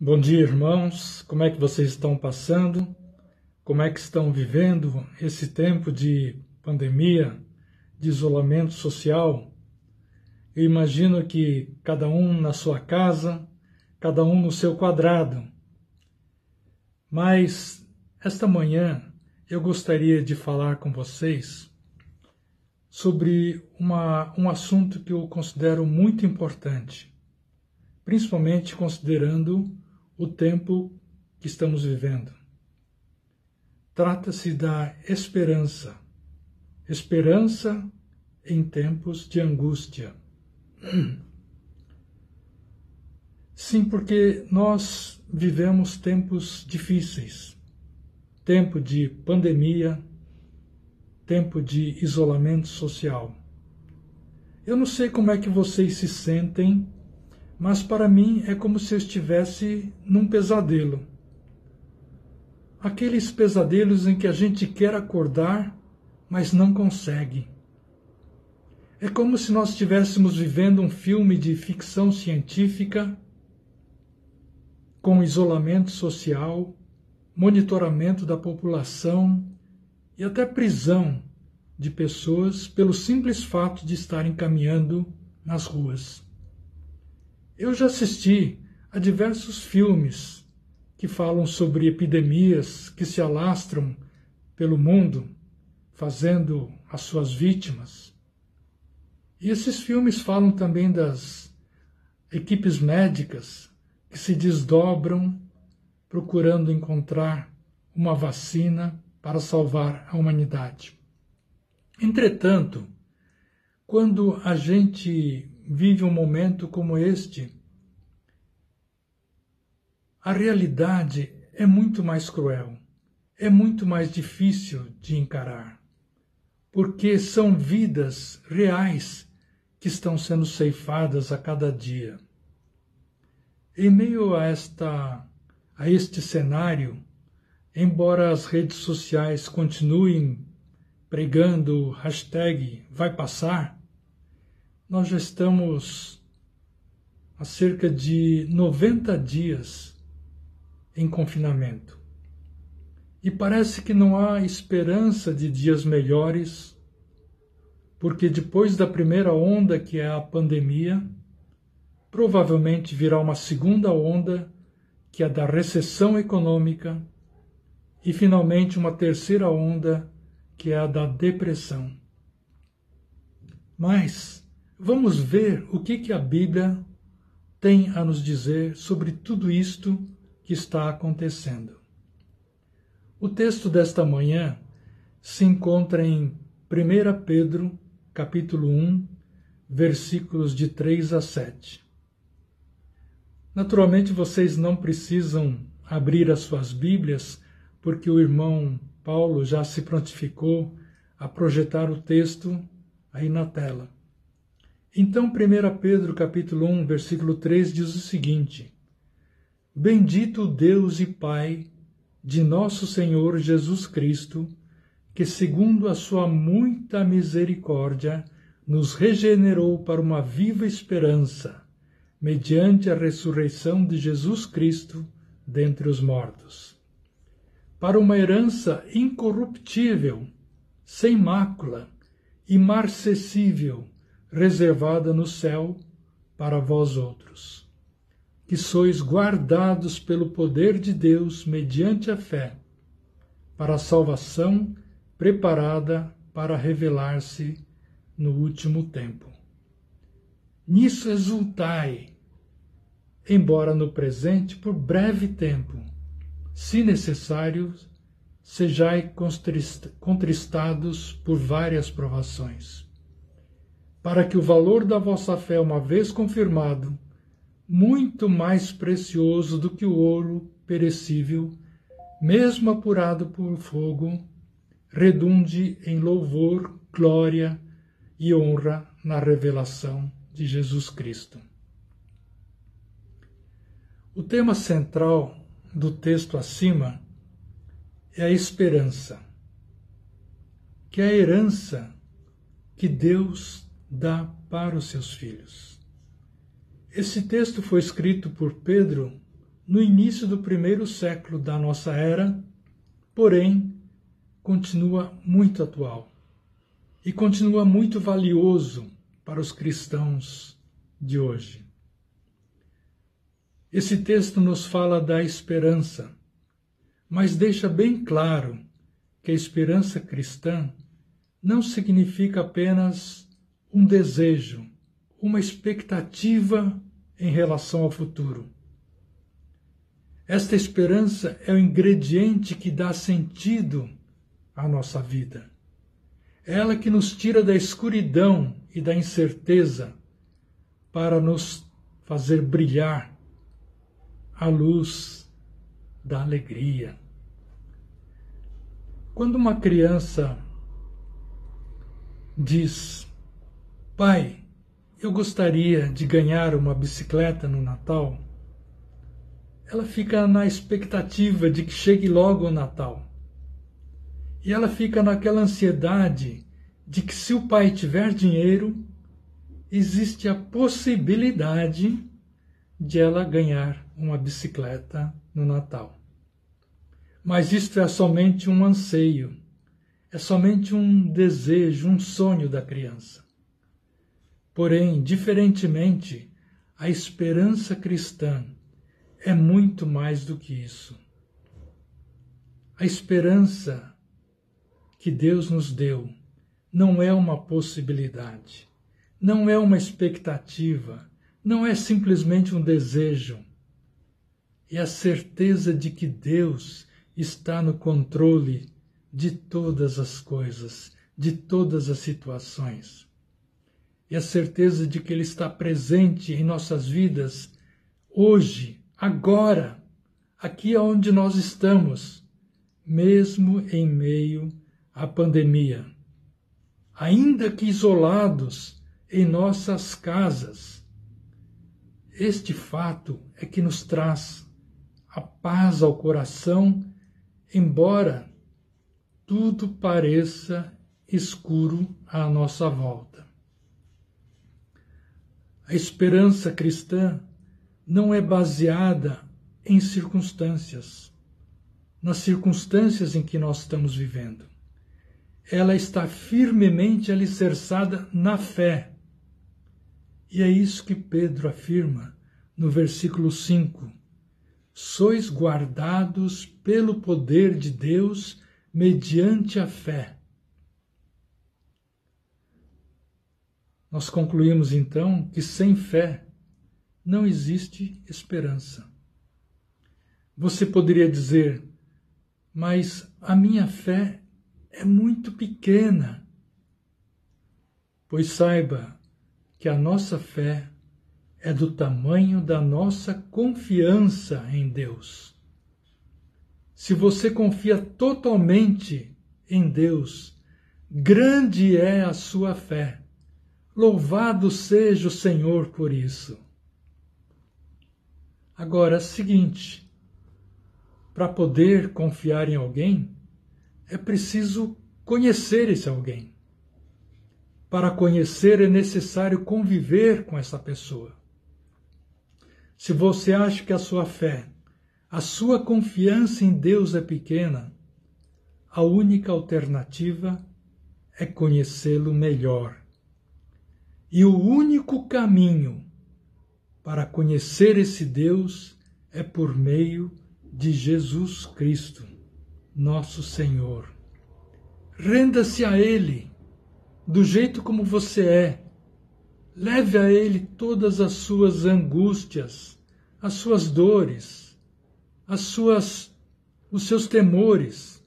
Bom dia, irmãos. Como é que vocês estão passando? Como é que estão vivendo esse tempo de pandemia, de isolamento social? Eu imagino que cada um na sua casa, cada um no seu quadrado. Mas esta manhã eu gostaria de falar com vocês sobre um assunto que eu considero muito importante, principalmente considerando o tempo que estamos vivendo. Trata-se da esperança. Esperança em tempos de angústia. Sim, porque nós vivemos tempos difíceis. Tempo de pandemia, tempo de isolamento social. Eu não sei como é que vocês se sentem, mas para mim é como se eu estivesse num pesadelo. Aqueles pesadelos em que a gente quer acordar, mas não consegue. É como se nós estivéssemos vivendo um filme de ficção científica, com isolamento social, monitoramento da população e até prisão de pessoas pelo simples fato de estarem caminhando nas ruas. Eu já assisti a diversos filmes que falam sobre epidemias que se alastram pelo mundo, fazendo as suas vítimas. E esses filmes falam também das equipes médicas que se desdobram procurando encontrar uma vacina para salvar a humanidade. Entretanto, quando a gente vive um momento como este, a realidade é muito mais cruel, é muito mais difícil de encarar, porque são vidas reais que estão sendo ceifadas a cada dia. Em meio a este cenário, embora as redes sociais continuem pregando o hashtag vai passar, nós já estamos há cerca de 90 dias em confinamento. E parece que não há esperança de dias melhores, porque depois da primeira onda, que é a pandemia, provavelmente virá uma segunda onda, que é da recessão econômica, e finalmente uma terceira onda, que é a da depressão. Mas vamos ver o que a Bíblia tem a nos dizer sobre tudo isto que está acontecendo. O texto desta manhã se encontra em 1 Pedro, capítulo 1, versículos de 3 a 7. Naturalmente, vocês não precisam abrir as suas Bíblias, porque o irmão Paulo já se prontificou a projetar o texto aí na tela. Então, 1 Pedro, capítulo 1, versículo 3, diz o seguinte: Bendito o Deus e Pai de nosso Senhor Jesus Cristo, que segundo a sua muita misericórdia nos regenerou para uma viva esperança, mediante a ressurreição de Jesus Cristo dentre os mortos, para uma herança incorruptível, sem mácula, imarcessível, reservada no céu para vós outros, que sois guardados pelo poder de Deus mediante a fé, para a salvação preparada para revelar-se no último tempo. Nisso exultai, embora no presente, por breve tempo, se necessário, sejai contristados por várias provações, para que o valor da vossa fé, uma vez confirmado, muito mais precioso do que o ouro perecível, mesmo apurado por fogo, redunde em louvor, glória e honra na revelação de Jesus Cristo. O tema central do texto acima é a esperança, que é a herança que Deus dá para os seus filhos. Esse texto foi escrito por Pedro no início do primeiro século da nossa era, porém, continua muito atual e continua muito valioso para os cristãos de hoje. Esse texto nos fala da esperança, mas deixa bem claro que a esperança cristã não significa apenas um desejo, uma expectativa em relação ao futuro. Esta esperança é o ingrediente que dá sentido à nossa vida. É ela que nos tira da escuridão e da incerteza para nos fazer brilhar a luz da alegria. Quando uma criança diz: "Pai, eu gostaria de ganhar uma bicicleta no Natal", ela fica na expectativa de que chegue logo o Natal. E ela fica naquela ansiedade de que, se o pai tiver dinheiro, existe a possibilidade de ela ganhar uma bicicleta no Natal. Mas isto é somente um anseio, é somente um desejo, um sonho da criança. Porém, diferentemente, a esperança cristã é muito mais do que isso. A esperança que Deus nos deu não é uma possibilidade, não é uma expectativa, não é simplesmente um desejo. É a certeza de que Deus está no controle de todas as coisas, de todas as situações. E a certeza de que Ele está presente em nossas vidas hoje, agora, aqui onde nós estamos, mesmo em meio à pandemia. Ainda que isolados em nossas casas. Este fato é que nos traz a paz ao coração, embora tudo pareça escuro à nossa volta. A esperança cristã não é baseada em circunstâncias, nas circunstâncias em que nós estamos vivendo. Ela está firmemente alicerçada na fé. E é isso que Pedro afirma no versículo 5. Sois guardados pelo poder de Deus mediante a fé. Nós concluímos então que sem fé não existe esperança. Você poderia dizer: mas a minha fé é muito pequena. Pois saiba que a nossa fé é do tamanho da nossa confiança em Deus. Se você confia totalmente em Deus, grande é a sua fé. Louvado seja o Senhor por isso. Agora, é o seguinte: para poder confiar em alguém, é preciso conhecer esse alguém. Para conhecer é necessário conviver com essa pessoa. Se você acha que a sua fé, a sua confiança em Deus é pequena, a única alternativa é conhecê-lo melhor. E o único caminho para conhecer esse Deus é por meio de Jesus Cristo, nosso Senhor. Renda-se a Ele, do jeito como você é. Leve a Ele todas as suas angústias, as suas dores, os seus temores.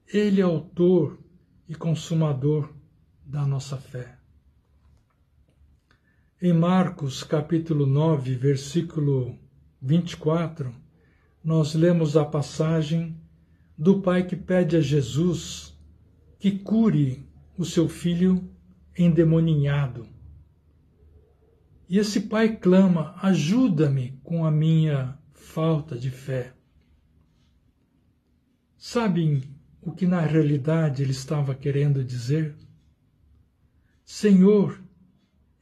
Ele é autor e consumador da nossa fé. Em Marcos, capítulo 9, versículo 24, nós lemos a passagem do pai que pede a Jesus que cure o seu filho endemoninhado. E esse pai clama: ajuda-me com a minha falta de fé. Sabem o que na realidade ele estava querendo dizer? Senhor,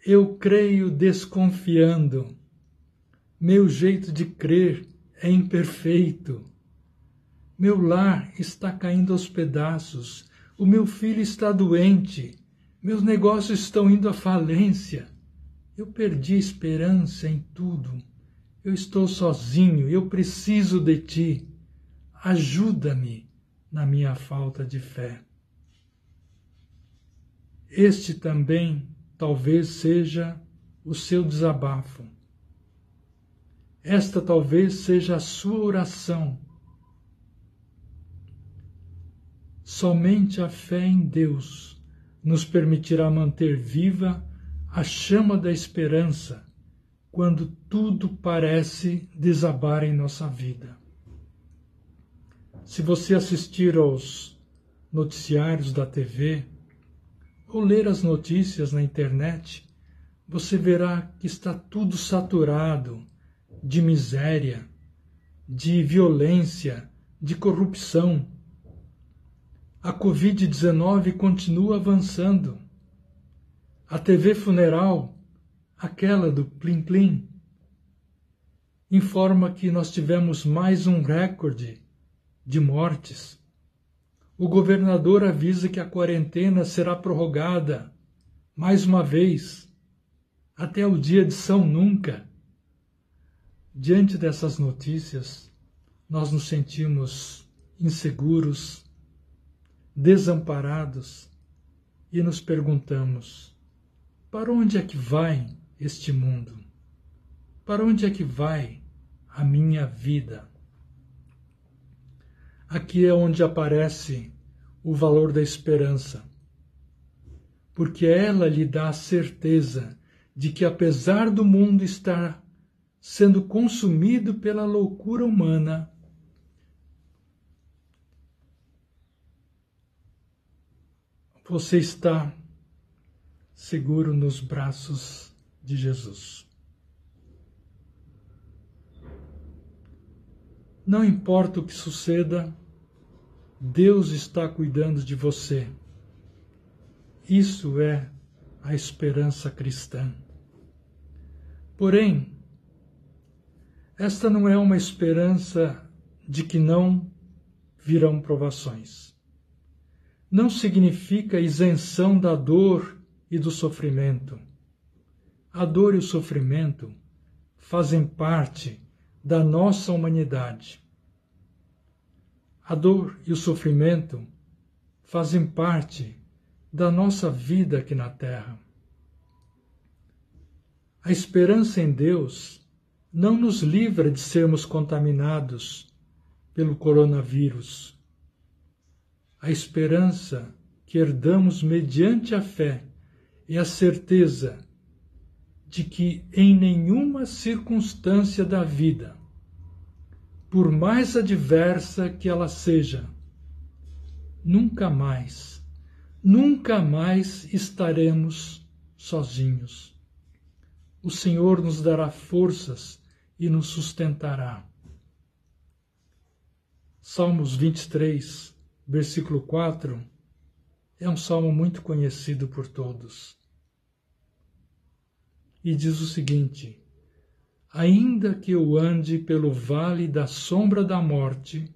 eu creio desconfiando. Meu jeito de crer é imperfeito. Meu lar está caindo aos pedaços. O meu filho está doente. Meus negócios estão indo à falência. Eu perdi a esperança em tudo. Eu estou sozinho. Eu preciso de ti. Ajuda-me na minha falta de fé. Este também talvez seja o seu desabafo. Esta talvez seja a sua oração. Somente a fé em Deus nos permitirá manter viva a chama da esperança quando tudo parece desabar em nossa vida. Se você assistir aos noticiários da TV ou ler as notícias na internet, você verá que está tudo saturado de miséria, de violência, de corrupção. A Covid-19 continua avançando. A TV funeral, aquela do Plim Plim, informa que nós tivemos mais um recorde de mortes. O governador avisa que a quarentena será prorrogada mais uma vez, até o dia de São Nunca. Diante dessas notícias, nós nos sentimos inseguros, desamparados e nos perguntamos: para onde é que vai este mundo? Para onde é que vai a minha vida? Aqui é onde aparece o valor da esperança, porque ela lhe dá a certeza de que, apesar do mundo estar sendo consumido pela loucura humana, você está seguro nos braços de Jesus. Não importa o que suceda, Deus está cuidando de você. Isso é a esperança cristã. Porém, esta não é uma esperança de que não virão provações. Não significa isenção da dor e do sofrimento. A dor e o sofrimento fazem parte da nossa humanidade. A dor e o sofrimento fazem parte da nossa vida aqui na Terra. A esperança em Deus não nos livra de sermos contaminados pelo coronavírus. A esperança que herdamos mediante a fé é a certeza de que em nenhuma circunstância da vida, por mais adversa que ela seja, nunca mais estaremos sozinhos. O Senhor nos dará forças e nos sustentará. Salmos 23, versículo 4, é um salmo muito conhecido por todos. E diz o seguinte: ainda que eu ande pelo vale da sombra da morte,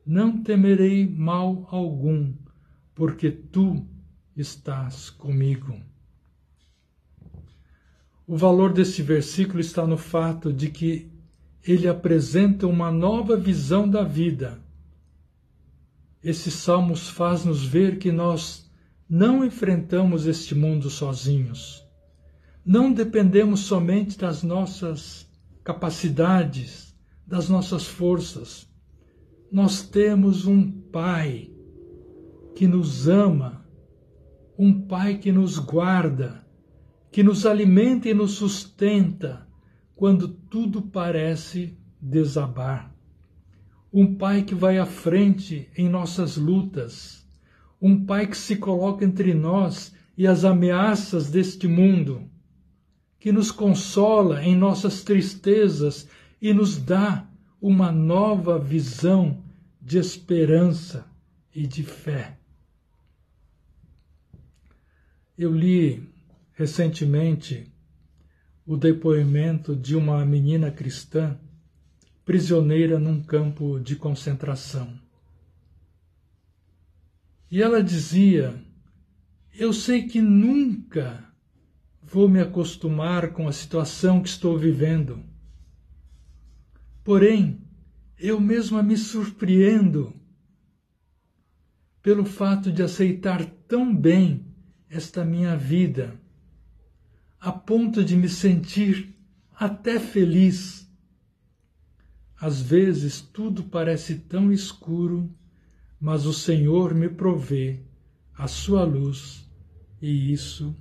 não temerei mal algum, porque tu estás comigo. O valor desse versículo está no fato de que ele apresenta uma nova visão da vida. Esses salmos faz-nos ver que nós não enfrentamos este mundo sozinhos. Não dependemos somente das nossas capacidades, das nossas forças. Nós temos um Pai que nos ama, um Pai que nos guarda, que nos alimenta e nos sustenta quando tudo parece desabar. Um Pai que vai à frente em nossas lutas. Um Pai que se coloca entre nós e as ameaças deste mundo, que nos consola em nossas tristezas e nos dá uma nova visão de esperança e de fé. Eu li recentemente o depoimento de uma menina cristã prisioneira num campo de concentração. E ela dizia: eu sei que nunca vou me acostumar com a situação que estou vivendo. Porém, eu mesma me surpreendo pelo fato de aceitar tão bem esta minha vida, a ponto de me sentir até feliz. Às vezes tudo parece tão escuro, mas o Senhor me provê a sua luz, e isso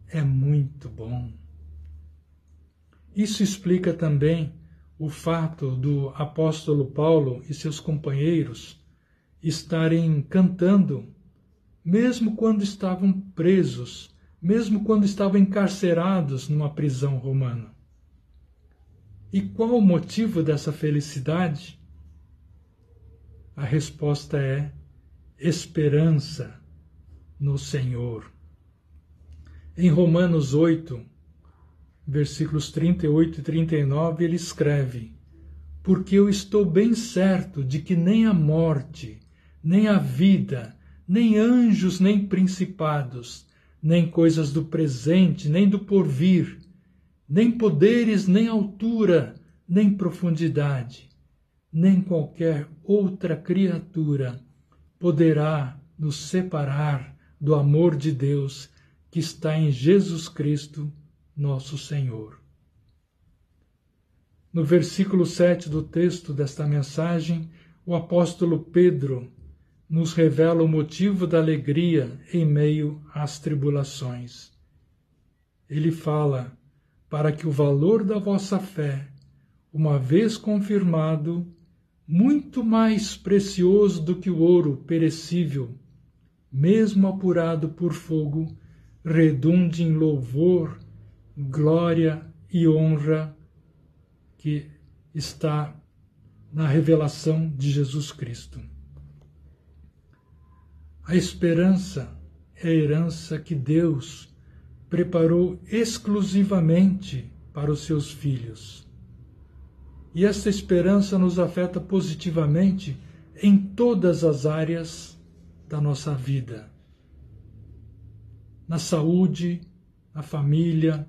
é muito bom. Isso explica também o fato do apóstolo Paulo e seus companheiros estarem cantando, mesmo quando estavam presos, mesmo quando estavam encarcerados numa prisão romana. E qual o motivo dessa felicidade? A resposta é esperança no Senhor. Em Romanos 8, versículos 38 e 39, ele escreve: porque eu estou bem certo de que nem a morte, nem a vida, nem anjos, nem principados, nem coisas do presente, nem do porvir, nem poderes, nem altura, nem profundidade, nem qualquer outra criatura poderá nos separar do amor de Deus que está em Jesus Cristo, nosso Senhor. No versículo 7 do texto desta mensagem, o apóstolo Pedro nos revela o motivo da alegria em meio às tribulações. Ele fala: para que o valor da vossa fé, uma vez confirmado, muito mais precioso do que o ouro perecível, mesmo apurado por fogo, redunde em louvor, glória e honra que está na revelação de Jesus Cristo. A esperança é a herança que Deus preparou exclusivamente para os seus filhos. E esta esperança nos afeta positivamente em todas as áreas da nossa vida. Na saúde, na família,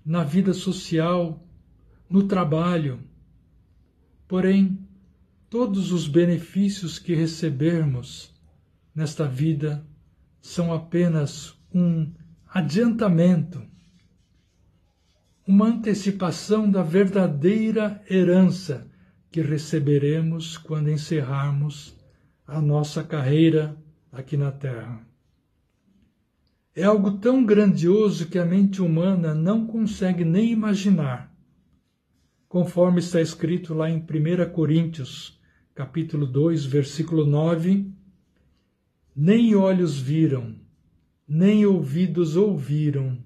na vida social, no trabalho. Porém, todos os benefícios que recebermos nesta vida são apenas um adiantamento, uma antecipação da verdadeira herança que receberemos quando encerrarmos a nossa carreira aqui na Terra. É algo tão grandioso que a mente humana não consegue nem imaginar, conforme está escrito lá em 1 Coríntios, capítulo 2, versículo 9, nem olhos viram, nem ouvidos ouviram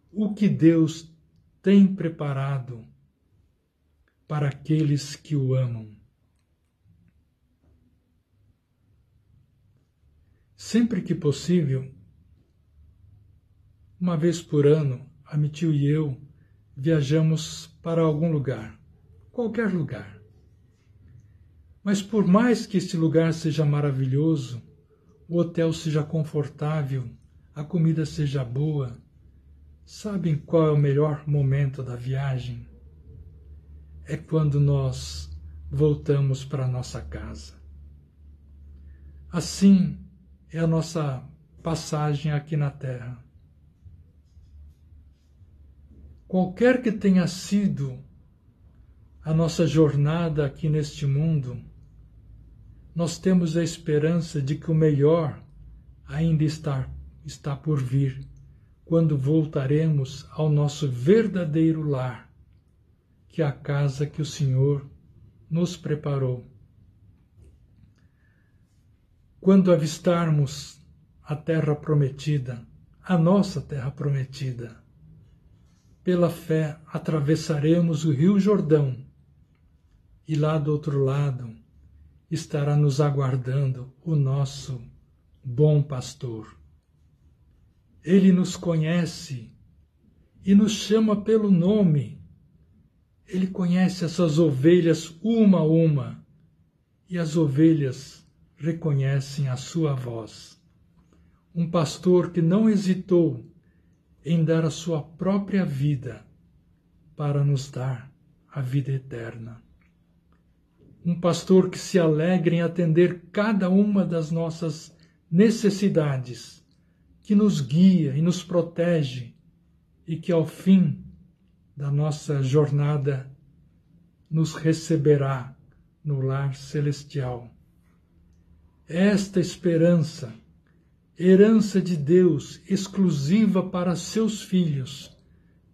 o que Deus tem preparado para aqueles que o amam. Sempre que possível, uma vez por ano, a minha tia e eu viajamos para algum lugar, qualquer lugar. Mas por mais que este lugar seja maravilhoso, o hotel seja confortável, a comida seja boa, sabem qual é o melhor momento da viagem? É quando nós voltamos para a nossa casa. Assim é a nossa passagem aqui na Terra. Qualquer que tenha sido a nossa jornada aqui neste mundo, nós temos a esperança de que o melhor ainda está por vir, quando voltaremos ao nosso verdadeiro lar, que é a casa que o Senhor nos preparou. Quando avistarmos a terra prometida, a nossa terra prometida, pela fé atravessaremos o Rio Jordão e lá do outro lado estará nos aguardando o nosso bom pastor. Ele nos conhece e nos chama pelo nome. Ele conhece essas ovelhas uma a uma, e as ovelhas reconhecem a sua voz. Um pastor que não hesitou em dar a sua própria vida para nos dar a vida eterna. Um pastor que se alegra em atender cada uma das nossas necessidades, que nos guia e nos protege e que ao fim da nossa jornada nos receberá no lar celestial. Esta esperança, herança de Deus exclusiva para seus filhos,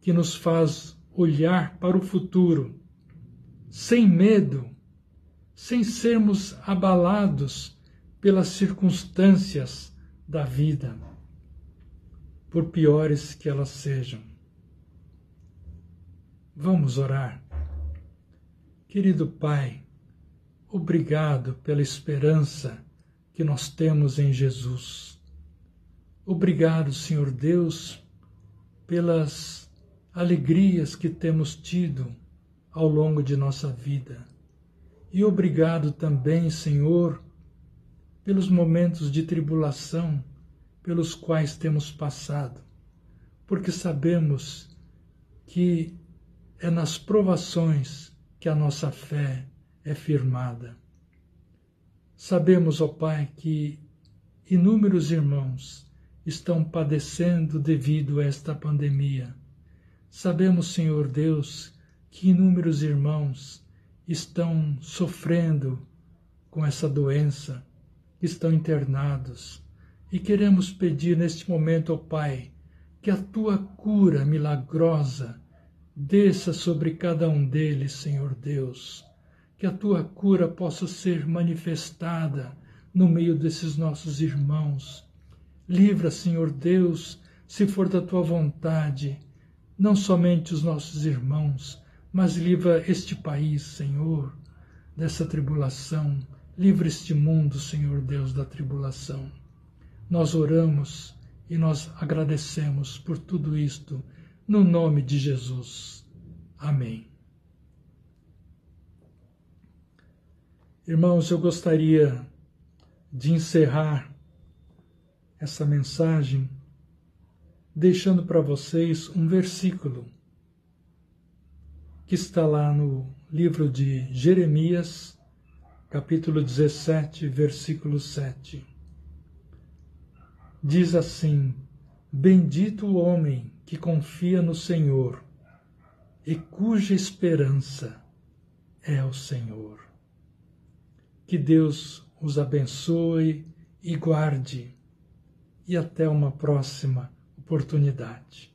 que nos faz olhar para o futuro, sem medo, sem sermos abalados pelas circunstâncias da vida, por piores que elas sejam. Vamos orar. Querido Pai, obrigado pela esperança que nós temos em Jesus. Obrigado, Senhor Deus, pelas alegrias que temos tido ao longo de nossa vida. E obrigado também, Senhor, pelos momentos de tribulação pelos quais temos passado, porque sabemos que é nas provações que a nossa fé é firmada. Sabemos, ó Pai, que inúmeros irmãos estão padecendo devido a esta pandemia. Sabemos, Senhor Deus, que inúmeros irmãos estão sofrendo com essa doença, estão internados. E queremos pedir neste momento, ó Pai, que a Tua cura milagrosa desça sobre cada um deles, Senhor Deus. Que a Tua cura possa ser manifestada no meio desses nossos irmãos. Livra, Senhor Deus, se for da Tua vontade, não somente os nossos irmãos, mas livra este país, Senhor, dessa tribulação. Livra este mundo, Senhor Deus, da tribulação. Nós oramos e nós agradecemos por tudo isto, no nome de Jesus. Amém. Irmãos, eu gostaria de encerrar essa mensagem deixando para vocês um versículo que está lá no livro de Jeremias, capítulo 17, versículo 7. Diz assim: Bendito o homem que confia no Senhor e cuja esperança é o Senhor. Que Deus os abençoe e guarde, e até uma próxima oportunidade.